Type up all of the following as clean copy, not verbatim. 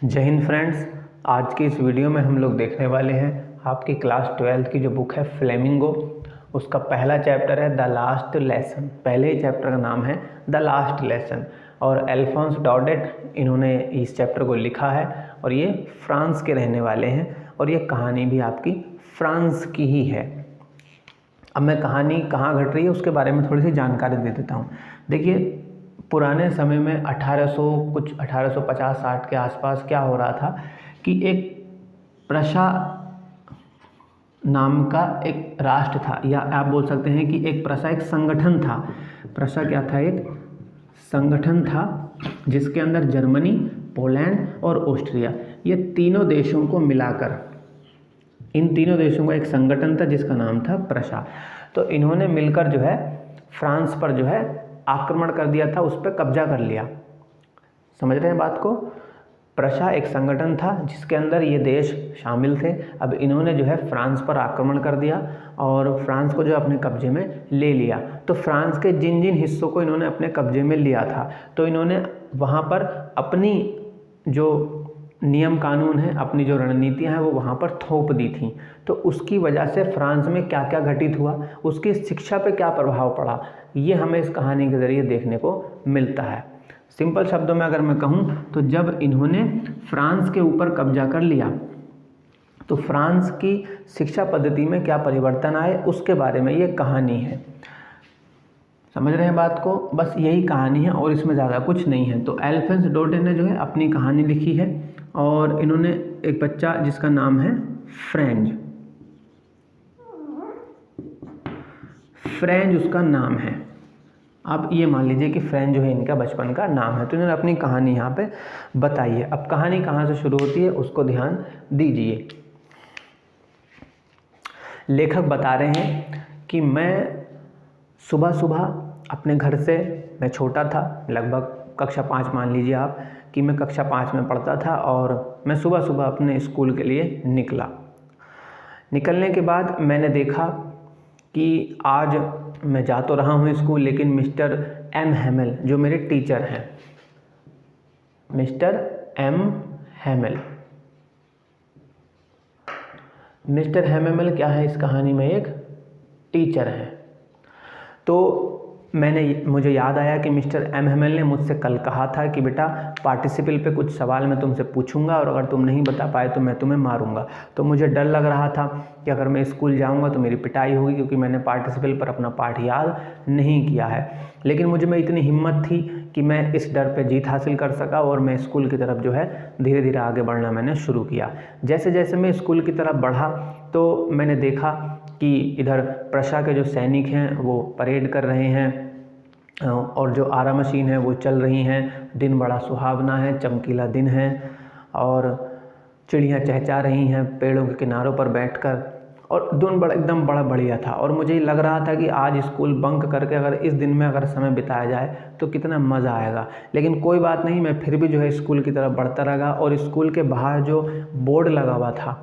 जय हिंद फ्रेंड्स। आज की इस वीडियो में हम लोग देखने वाले हैं आपकी क्लास 12th की जो बुक है फ्लेमिंगो, उसका पहला चैप्टर है द लास्ट लेसन। पहले ही चैप्टर का नाम है द लास्ट लेसन और अल्फोंस डॉडेट इन्होंने इस चैप्टर को लिखा है और ये फ्रांस के रहने वाले हैं और ये कहानी भी आपकी फ्रांस की ही है। अब मैं कहानी कहाँ घट रही है उसके बारे में थोड़ी सी जानकारी दे देता हूँ। देखिए, पुराने समय में 1850-60 के आसपास क्या हो रहा था कि एक प्रशा नाम का एक राष्ट्र था, या आप बोल सकते हैं कि एक प्रशा एक संगठन था। प्रशा क्या था? एक संगठन था जिसके अंदर जर्मनी, पोलैंड और ऑस्ट्रिया, ये तीनों देशों को मिलाकर इन तीनों देशों का एक संगठन था जिसका नाम था प्रशा। तो इन्होंने मिलकर जो है फ्रांस पर जो है आक्रमण कर दिया था, उस पर कब्जा कर लिया। समझ रहे हैं बात को? प्रशा एक संगठन था जिसके अंदर ये देश शामिल थे। अब इन्होंने जो है फ्रांस पर आक्रमण कर दिया और फ्रांस को जो अपने कब्जे में ले लिया। तो फ्रांस के जिन जिन हिस्सों को इन्होंने अपने कब्जे में लिया था, तो इन्होंने वहाँ पर अपनी जो नियम कानून है, अपनी जो रणनीतियाँ हैं वो वहाँ पर थोप दी थी। तो उसकी वजह से फ्रांस में क्या क्या घटित हुआ, उसकी शिक्षा पे क्या प्रभाव पड़ा, ये हमें इस कहानी के ज़रिए देखने को मिलता है। सिंपल शब्दों में अगर मैं कहूँ तो जब इन्होंने फ्रांस के ऊपर कब्जा कर लिया तो फ्रांस की शिक्षा पद्धति में क्या परिवर्तन आए उसके बारे में ये कहानी है। समझ रहे हैं बात को? बस यही कहानी है और इसमें ज़्यादा कुछ नहीं है। तो अल्फोंस डॉडेट ने जो है अपनी कहानी लिखी है और इन्होंने एक बच्चा जिसका नाम है फ्रेंज उसका नाम है। अब ये मान लीजिए कि फ्रेंज जो है इनका बचपन का नाम है। तो इन्होंने अपनी कहानी यहाँ पे बताई है। अब कहानी कहाँ से शुरू होती है उसको ध्यान दीजिए। लेखक बता रहे हैं कि मैं सुबह सुबह अपने घर से, मैं छोटा था, लगभग कक्षा 5 मान लीजिए आप कि मैं कक्षा 5 में पढ़ता था, और मैं सुबह सुबह अपने स्कूल के लिए निकला। निकलने के बाद मैंने देखा कि आज मैं जा तो रहा हूँ स्कूल, लेकिन मिस्टर एम हैमेल जो मेरे टीचर हैं, मिस्टर हैमेल क्या है इस कहानी में? एक टीचर हैं। तो मुझे याद आया कि मिस्टर एम हैमेल ने मुझसे कल कहा था कि बेटा पार्टिसिपल पे कुछ सवाल मैं तुमसे पूछूंगा और अगर तुम नहीं बता पाए तो मैं तुम्हें मारूंगा। तो मुझे डर लग रहा था कि अगर मैं स्कूल जाऊंगा तो मेरी पिटाई होगी, क्योंकि मैंने पार्टिसिपल पर अपना पाठ याद नहीं किया है। लेकिन मुझे में इतनी हिम्मत थी कि मैं इस डर पे जीत हासिल कर सका और मैं स्कूल की तरफ जो है धीरे धीरे आगे बढ़ना मैंने शुरू किया। जैसे जैसे मैं स्कूल की तरफ बढ़ा तो मैंने देखा कि इधर प्रशा के जो सैनिक हैं वो परेड कर रहे हैं और जो आरा मशीन है वो चल रही हैं। दिन बड़ा सुहावना है, चमकीला दिन है और चिड़ियाँ चहचहा रही हैं पेड़ों के किनारों पर बैठकर, और दिन एकदम बड़ा बढ़िया था। और मुझे लग रहा था कि आज स्कूल बंक करके अगर इस दिन में अगर समय बिताया जाए तो कितना मज़ा आएगा। लेकिन कोई बात नहीं, मैं फिर भी जो है स्कूल की तरफ बढ़ता रहा। और स्कूल के बाहर जो बोर्ड लगा हुआ था,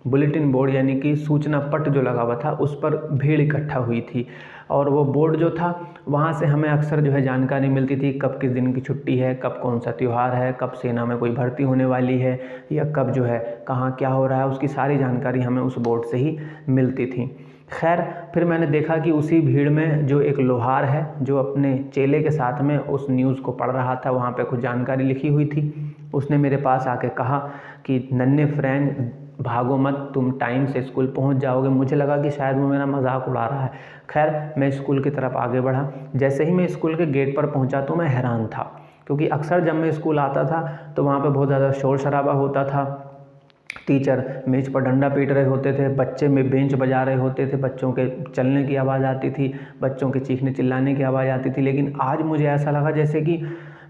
बुलेटिन बोर्ड यानी कि सूचना पट जो लगा हुआ था, उस पर भीड़ इकट्ठा हुई थी। और वो बोर्ड जो था वहाँ से हमें अक्सर जो है जानकारी मिलती थी कब किस दिन की छुट्टी है, कब कौन सा त्यौहार है, कब सेना में कोई भर्ती होने वाली है, या कब जो है कहाँ क्या हो रहा है, उसकी सारी जानकारी हमें उस बोर्ड से ही मिलती थी। खैर, फिर मैंने देखा कि उसी भीड़ में जो एक लोहार है जो अपने चेले के साथ में उस न्यूज़ को पढ़ रहा था, वहाँ पे कुछ जानकारी लिखी हुई थी। उसने मेरे पास आके कहा कि नन्हे फ्रेंड भागो मत, तुम टाइम से स्कूल पहुंच जाओगे। मुझे लगा कि शायद वो मेरा मजाक उड़ा रहा है। खैर, मैं स्कूल की तरफ आगे बढ़ा। जैसे ही मैं स्कूल के गेट पर पहुंचा तो मैं हैरान था, क्योंकि अक्सर जब मैं स्कूल आता था तो वहाँ पे बहुत ज़्यादा शोर शराबा होता था। टीचर मेज पर डंडा पीट रहे होते थे, बच्चे में बेंच बजा रहे होते थे, बच्चों के चलने की आवाज़ आती थी, बच्चों के चीखने चिल्लाने की आवाज़ आती थी। लेकिन आज मुझे ऐसा लगा जैसे कि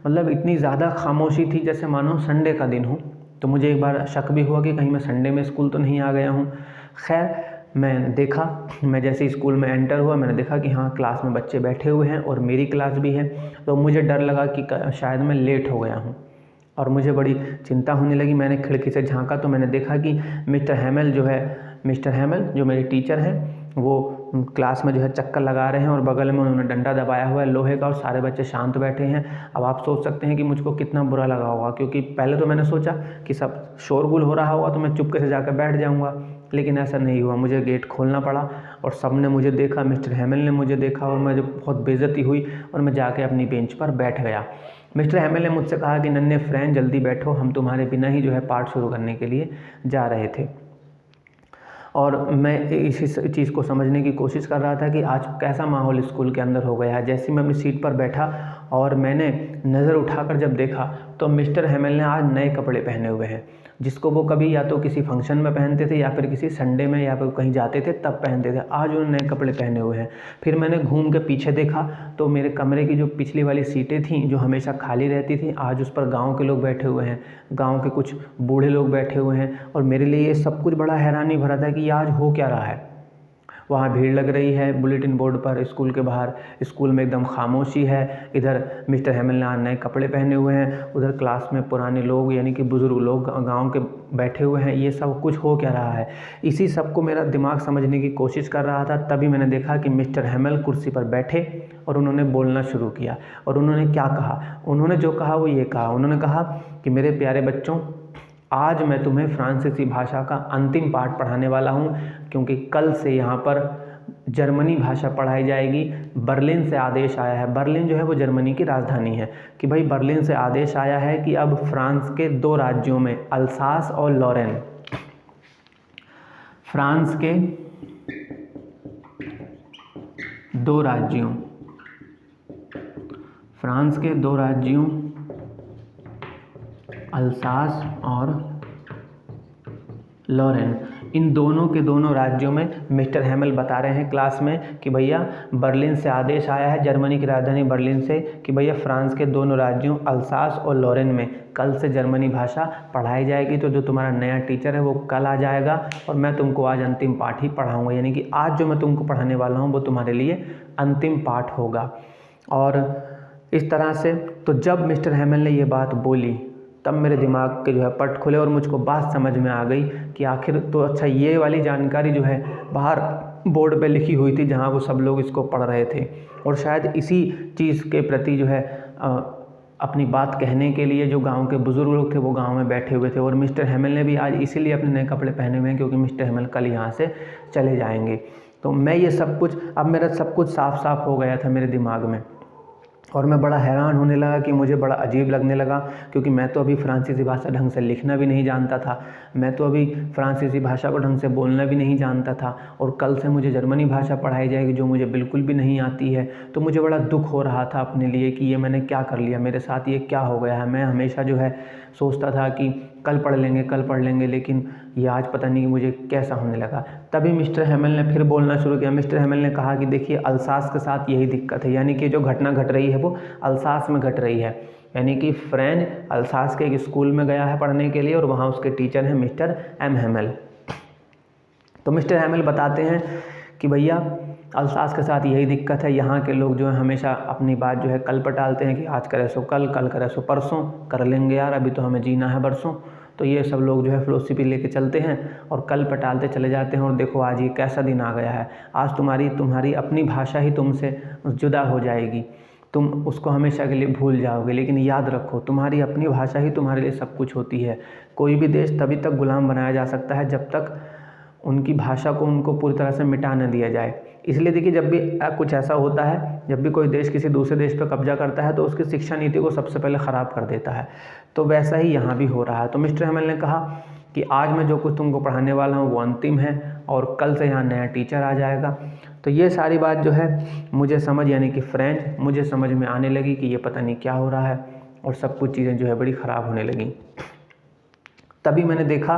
मतलब इतनी ज़्यादा खामोशी थी, जैसे मानो संडे का दिन हो। तो मुझे एक बार शक भी हुआ कि कहीं मैं संडे में स्कूल तो नहीं आ गया हूँ। खैर, मैं देखा, मैं जैसे स्कूल में एंटर हुआ मैंने देखा कि हाँ, क्लास में बच्चे बैठे हुए हैं और मेरी क्लास भी है। तो मुझे डर लगा कि शायद मैं लेट हो गया हूँ और मुझे बड़ी चिंता होने लगी। मैंने खिड़की से झांका तो मैंने देखा कि मिस्टर हैमेल जो मेरे टीचर हैं वो क्लास में जो है चक्कर लगा रहे हैं और बगल में उन्होंने डंडा दबाया हुआ है लोहे का और सारे बच्चे शांत बैठे हैं। अब आप सोच सकते हैं कि मुझको कितना बुरा लगा होगा, क्योंकि पहले तो मैंने सोचा कि सब शोरगुल हो रहा होगा तो मैं चुपके से जाकर बैठ जाऊँगा, लेकिन ऐसा नहीं हुआ। मुझे गेट खोलना पड़ा और सब ने मुझे देखा, मिस्टर हैमिल ने मुझे देखा और मुझे बहुत बेइज्जती हुई और मैं जाके अपनी बेंच पर बैठ गया। मिस्टर हैमिल ने मुझसे कहा कि नन्हे फ्रेंड जल्दी बैठो, हम तुम्हारे बिना ही जो है पाठ शुरू करने के लिए जा रहे थे। और मैं इसी चीज़ को समझने की कोशिश कर रहा था कि आज कैसा माहौल स्कूल के अंदर हो गया है। जैसे ही मैं अपनी सीट पर बैठा और मैंने नज़र उठाकर जब देखा तो मिस्टर हैमिल ने आज नए कपड़े पहने हुए हैं, जिसको वो कभी या तो किसी फंक्शन में पहनते थे या फिर किसी संडे में या फिर कहीं जाते थे तब पहनते थे। आज उन्होंने नए कपड़े पहने हुए हैं। फिर मैंने घूम के पीछे देखा तो मेरे कमरे की जो पिछली वाली सीटें थीं जो हमेशा खाली रहती थी, आज उस पर गाँव के लोग बैठे हुए हैं, गाँव के कुछ बूढ़े लोग बैठे हुए हैं। और मेरे लिए ये सब कुछ बड़ा हैरानी भरा था कि आज हो क्या रहा है। वहाँ भीड़ लग रही है बुलेटिन बोर्ड पर, स्कूल के बाहर स्कूल में एकदम खामोशी है। इधर मिस्टर हैमिल ने नए कपड़े पहने हुए हैं, उधर क्लास में पुराने लोग यानी कि बुज़ुर्ग लोग गांव के बैठे हुए हैं। ये सब कुछ हो क्या रहा है, इसी सब को मेरा दिमाग समझने की कोशिश कर रहा था। तभी मैंने देखा कि मिस्टर हैमिल कुर्सी पर बैठे और उन्होंने बोलना शुरू किया। और उन्होंने क्या कहा, उन्होंने जो कहा वो ये कहा, उन्होंने कहा कि मेरे प्यारे बच्चों, आज मैं तुम्हें फ्रांसीसी भाषा का अंतिम पाठ पढ़ाने वाला हूँ, क्योंकि कल से यहाँ पर जर्मनी भाषा पढ़ाई जाएगी। बर्लिन से आदेश आया है, बर्लिन जो है वो जर्मनी की राजधानी है, कि भाई बर्लिन से आदेश आया है कि अब फ्रांस के 2 राज्यों में अल्सास और लॉरेन, फ्रांस के 2 राज्यों, फ्रांस के 2 राज्यों अल्सास और लॉरेन, इन दोनों के दोनों राज्यों में मिस्टर हैमिल बता रहे हैं क्लास में कि भैया बर्लिन से आदेश आया है, जर्मनी की राजधानी बर्लिन से, कि भैया फ्रांस के दोनों राज्यों अल्सास और लॉरेन में कल से जर्मनी भाषा पढ़ाई जाएगी। तो जो तुम्हारा नया टीचर है वो कल आ जाएगा और मैं तुमको आज अंतिम पाठ ही पढ़ाऊँगा, यानी कि आज जो मैं तुमको पढ़ाने वाला हूँ वो तुम्हारे लिए अंतिम पाठ होगा। और इस तरह से तो जब मिस्टर हैमिल ने ये बात बोली तब मेरे दिमाग के जो है पट खुले और मुझको बात समझ में आ गई कि आखिर तो अच्छा ये वाली जानकारी जो है बाहर बोर्ड पे लिखी हुई थी जहाँ वो सब लोग इसको पढ़ रहे थे, और शायद इसी चीज़ के प्रति जो है अपनी बात कहने के लिए जो गांव के बुज़ुर्ग लोग थे वो गांव में बैठे हुए थे। और मिस्टर हैमिल ने भी आज इसीलिए अपने नए कपड़े पहने हुए हैं क्योंकि मिस्टर हैमिल कल यहाँ से चले जाएंगे। तो मैं ये सब कुछ, अब मेरा सब कुछ साफ साफ हो गया था मेरे दिमाग में, और मैं बड़ा हैरान होने लगा कि मुझे बड़ा अजीब लगने लगा, क्योंकि मैं तो अभी फ्रांसीसी भाषा ढंग से लिखना भी नहीं जानता था, मैं तो अभी फ्रांसीसी भाषा को ढंग से बोलना भी नहीं जानता था, और कल से मुझे जर्मनी भाषा पढ़ाई जाएगी जो मुझे बिल्कुल भी नहीं आती है। तो मुझे बड़ा दुख हो रहा था अपने लिए कि ये मैंने क्या कर लिया, मेरे साथ ये क्या हो गया है। मैं हमेशा जो है सोचता था कि कल पढ़ लेंगे कल पढ़ लेंगे, लेकिन ये आज पता नहीं मुझे कैसा होने लगा। तभी मिस्टर हैमिल ने फिर बोलना शुरू किया। मिस्टर हैमिल ने कहा कि देखिए अल्सास के साथ यही दिक्कत है, यानी कि जो घटना घट रही है वो अल्सास में घट रही है, यानी कि फ्रेंड अल्सास के एक स्कूल में गया है पढ़ने के लिए और वहाँ उसके टीचर हैं मिस्टर एम हैमिल। तो मिस्टर हैमिल बताते हैं कि भैया अल्सास के साथ यही दिक्कत है, यहाँ के लोग जो है हमेशा अपनी बात जो है कल पर टालते हैं कि आज करे सो कल, कल करे सो परसों, कर लेंगे यार अभी तो हमें जीना है बरसों। तो ये सब लोग जो है फिलोसफी लेके चलते हैं और कल पर टालते चले जाते हैं। और देखो आज ये कैसा दिन आ गया है, आज तुम्हारी अपनी भाषा ही तुमसे जुदा हो जाएगी, तुम उसको हमेशा के लिए भूल जाओगे। लेकिन याद रखो तुम्हारी अपनी भाषा ही तुम्हारे लिए सब कुछ होती है। कोई भी देश तभी तक गुलाम बनाया जा सकता है जब तक उनकी भाषा को उनको पूरी तरह से मिटा न दिया जाए। इसलिए देखिए जब भी कुछ ऐसा होता है, जब भी कोई देश किसी दूसरे देश पर कब्जा करता है तो उसकी शिक्षा नीति को सबसे पहले ख़राब कर देता है। तो वैसा ही यहाँ भी हो रहा है। तो मिस्टर हैमिल ने कहा कि आज मैं जो कुछ तुमको पढ़ाने वाला हूँ वो अंतिम है और कल से यहाँ नया टीचर आ जाएगा। तो ये सारी बात जो है मुझे समझ, यानी कि फ्रेंड मुझे समझ में आने लगी कि ये पता नहीं क्या हो रहा है और सब कुछ चीज़ें जो है बड़ी ख़राब होने लगी। तभी मैंने देखा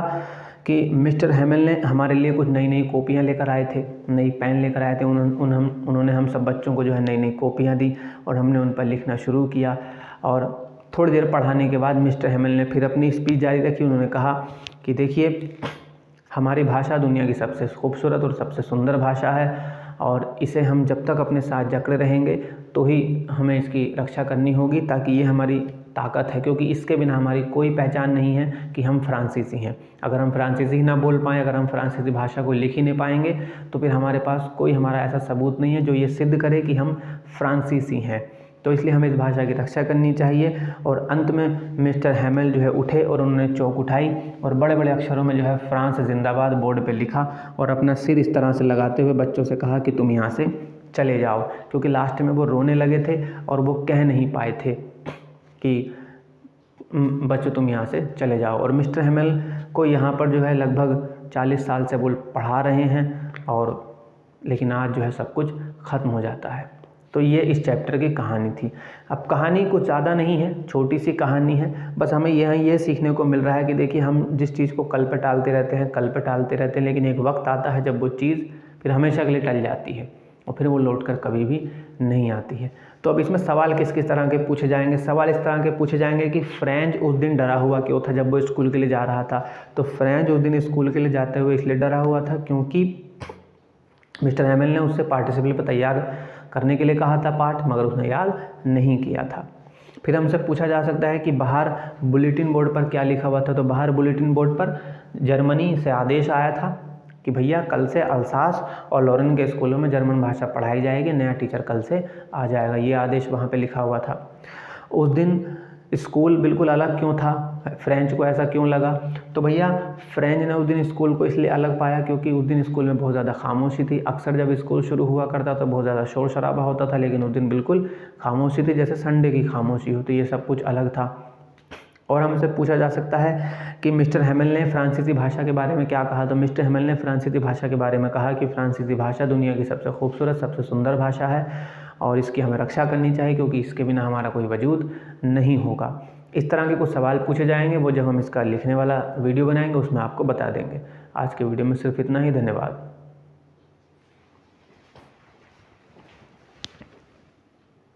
कि मिस्टर हैमिल ने हमारे लिए कुछ नई नई कॉपियाँ लेकर आए थे, नई पेन लेकर आए थे। उन्होंने हम सब बच्चों को जो है नई नई कॉपियाँ दी और हमने उन पर लिखना शुरू किया। और थोड़ी देर पढ़ाने के बाद मिस्टर हैमिल ने फिर अपनी स्पीच जारी रखी। उन्होंने कहा कि देखिए हमारी भाषा दुनिया की सबसे खूबसूरत और सबसे सुंदर भाषा है और इसे हम जब तक अपने साथ जकड़े रहेंगे तो ही हमें इसकी रक्षा करनी होगी, ताकि ये हमारी ताकत है, क्योंकि इसके बिना हमारी कोई पहचान नहीं है कि हम फ्रांसीसी हैं। अगर हम फ्रांसीसी ना बोल पाएँ, अगर हम फ्रांसीसी भाषा को लिख ही नहीं पाएंगे, तो फिर हमारे पास कोई हमारा ऐसा सबूत नहीं है जो ये सिद्ध करे कि हम फ्रांसीसी हैं। तो इसलिए हमें इस भाषा की रक्षा करनी चाहिए। और अंत में मिस्टर हैमेल जो है उठे और उन्होंने चौक उठाई और बड़े बड़े अक्षरों में जो है फ्रांस जिंदाबाद बोर्ड पे लिखा और अपना सिर इस तरह से लगाते हुए बच्चों से कहा कि तुम यहाँ से चले जाओ, क्योंकि लास्ट में वो रोने लगे थे और वो कह नहीं पाए थे कि बच्चों तुम यहाँ से चले जाओ। और मिस्टर हैमेल को यहाँ पर जो है लगभग 40 साल से वो पढ़ा रहे हैं, और लेकिन आज जो है सब कुछ ख़त्म हो जाता है। तो ये इस चैप्टर की कहानी थी। अब कहानी कुछ ज़्यादा नहीं है, छोटी सी कहानी है, बस हमें ये सीखने को मिल रहा है कि देखिए हम जिस चीज़ को कल पे टालते रहते हैं, लेकिन एक वक्त आता है जब वो चीज़ फिर हमेशा के लिए टल जाती है और फिर वो लौट कर कभी भी नहीं आती है। तो अब इसमें सवाल किस किस तरह के पूछे जाएंगे? सवाल इस तरह के पूछे जाएंगे कि फ्रेंच उस दिन डरा हुआ क्यों था जब वो स्कूल के लिए जा रहा था? तो फ्रेंच उस दिन स्कूल के लिए जाते हुए इसलिए डरा हुआ था क्योंकि मिस्टर हैमेल ने उससे पार्टिसिपल पर तैयार करने के लिए कहा था पाठ, मगर उसने याद नहीं किया था। फिर हमसे पूछा जा सकता है कि बाहर बुलेटिन बोर्ड पर क्या लिखा हुआ था? तो बाहर बुलेटिन बोर्ड पर जर्मनी से आदेश आया था कि भैया कल से अल्सास और लॉरेन के स्कूलों में जर्मन भाषा पढ़ाई जाएगी, नया टीचर कल से आ जाएगा, ये आदेश वहाँ पे लिखा हुआ था। उस दिन स्कूल बिल्कुल अलग क्यों था? फ्रेंच को ऐसा क्यों लगा? तो भैया फ्रेंच ने उस दिन स्कूल को इसलिए अलग पाया क्योंकि उस दिन स्कूल में बहुत ज़्यादा खामोशी थी। अक्सर जब स्कूल शुरू हुआ करता तो बहुत ज़्यादा शोर शराबा होता था, लेकिन उस दिन बिल्कुल खामोशी थी, जैसे संडे की खामोशी होती, ये सब कुछ अलग था। और हमसे पूछा जा सकता है कि मिस्टर हैमेल ने फ्रांसीसी भाषा के बारे में क्या कहा? तो मिस्टर हैमेल ने फ्रांसीसी भाषा के बारे में कहा कि फ्रांसीसी भाषा दुनिया की सबसे खूबसूरत, सबसे सुंदर भाषा है और इसकी हमें रक्षा करनी चाहिए क्योंकि इसके बिना हमारा कोई वजूद नहीं होगा। इस तरह के कुछ सवाल पूछे जाएंगे, वो जब हम इसका लिखने वाला वीडियो बनाएंगे उसमें आपको बता देंगे। आज के वीडियो में सिर्फ इतना ही। धन्यवाद।